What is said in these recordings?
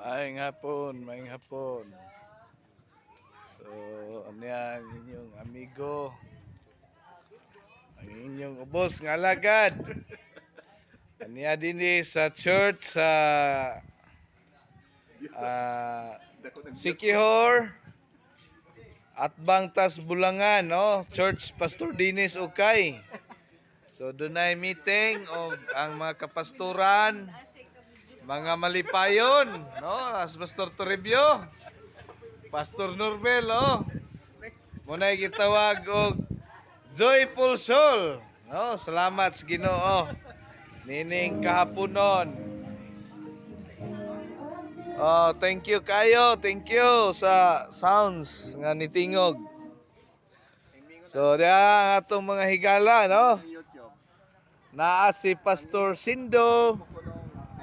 Maayong hapon. So, ano yan, inyong amigo, ang inyong ubos nga alagad. Aniya din sa church sa Sikihor at Bangtas Bulangan, no? Church Pastor Dinis Ukay. So, doon ay meeting o ang mga kapastoran, mga malipayon, no? As Pastor Toribio, Pastor Norbel, oh. Muna'y gitawag og Joyful Soul, no? Salamat sa Ginoo. Nining kahaponon. Oh, thank you kayo. Thank you sa sounds nga nitingog. So, diya atong mga higala, no? Naa si Pastor Sindo.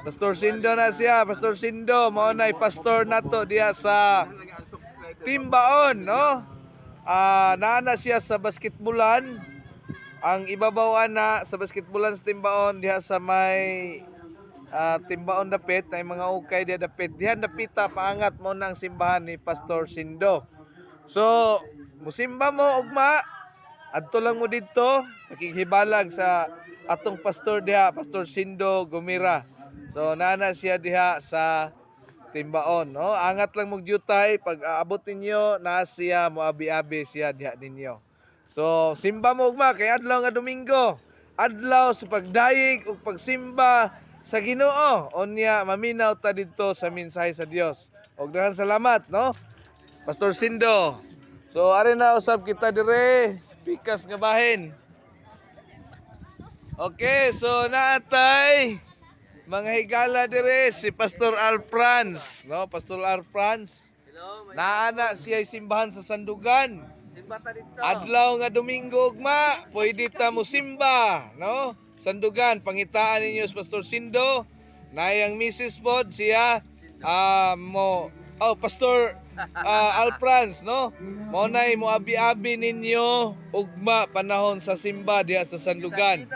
Pastor Sindo na siya. Pastor Sindo, mao nay pastor nato diya sa Timbaon, no? Naa na siya sa basketbulan. Ang ibabawan na sa basketbulan sa Timbaon diha sa may Timbaon dapit na mga ukay diha dapit. Diha dapita paangat mo ng simbahan ni Pastor Sindo. So, musimba mo ugma. Adto lang mo dito, nakikibalag sa atong pastor diha, Pastor Sindo Gumira. So, nana siya diha sa Timbaon, no? Angat lang mong jutay, pag aabot ninyo, na siya, moabi-abi siya diha ninyo. So, simba mo ugma, kay adlaw nga Domingo, adlaw sa pagdayeg ug pagsimba sa Ginoo. Onya, maminaw ta dito sa mensahe sa Dios. Og daghang salamat, no? Pastor Sindo. So, ari na usab kita dire, pikas nga bahin. Okay, so naatay mga higala dire si Pastor Al Franz, no? Pastor Al Franz. Hello, Naana siya simbahan sa Sandugan. simbata dito. Adlaw nga Domingo ugma, pwede ta mo simba, no? Sandugan, pangitaan ninyo si Pastor Sindo. Nayang Mrs. Pod siya Pastor Al Franz, no? Mao nay mo abi-abi ninyo ugma panahon sa simba diha sa Sandugan.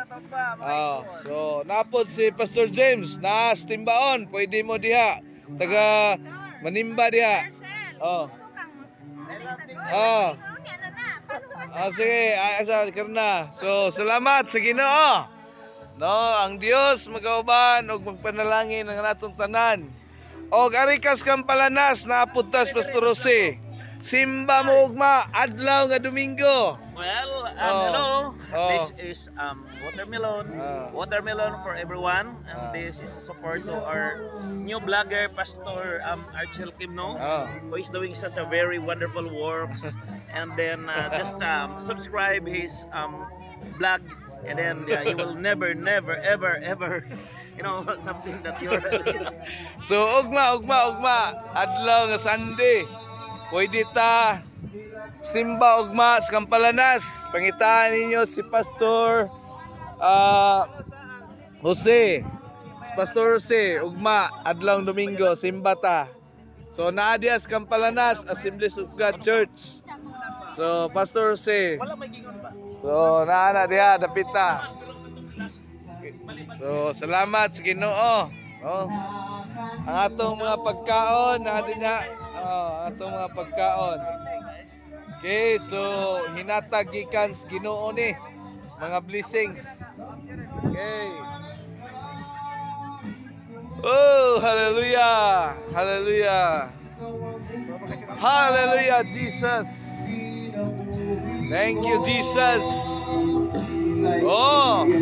So napod si Pastor James na Timbaon, pwede mo diha taga manimba diha. Sige, asa karna. So salamat sa Ginoo. No, ang Dios magauban og magpanalangin ang natong tanan. Og arikas kang palanas na apuntas Pastor Jose. Simba mo ugma adlaw nga Domingo. Well, hello. This is watermelon for everyone, and this is a support to our new blogger Pastor Archel Kimno, who is doing such a very wonderful works. And then just subscribe his blog, and then you will never ever something that you're So ugma adlaw nga Sunday. Pwede ta simba ugma sa Kampalanas. Pangitaan ninyo si Pastor Jose. Si Pastor Jose ugma adlaw Domingo simba ta. So naa diha sa Kampalanas Assemblies of God Church. So Pastor Jose. So naa na diha dapita. So salamat sa Ginoo. Oh. Ang atong mga pagkaon natin na atong mga pagkaon. Okay, so hinatag gikan sa Ginoo ni mga blessings. Okay. Oh, hallelujah. Hallelujah. Hallelujah, Jesus. Thank you, Jesus. Oh.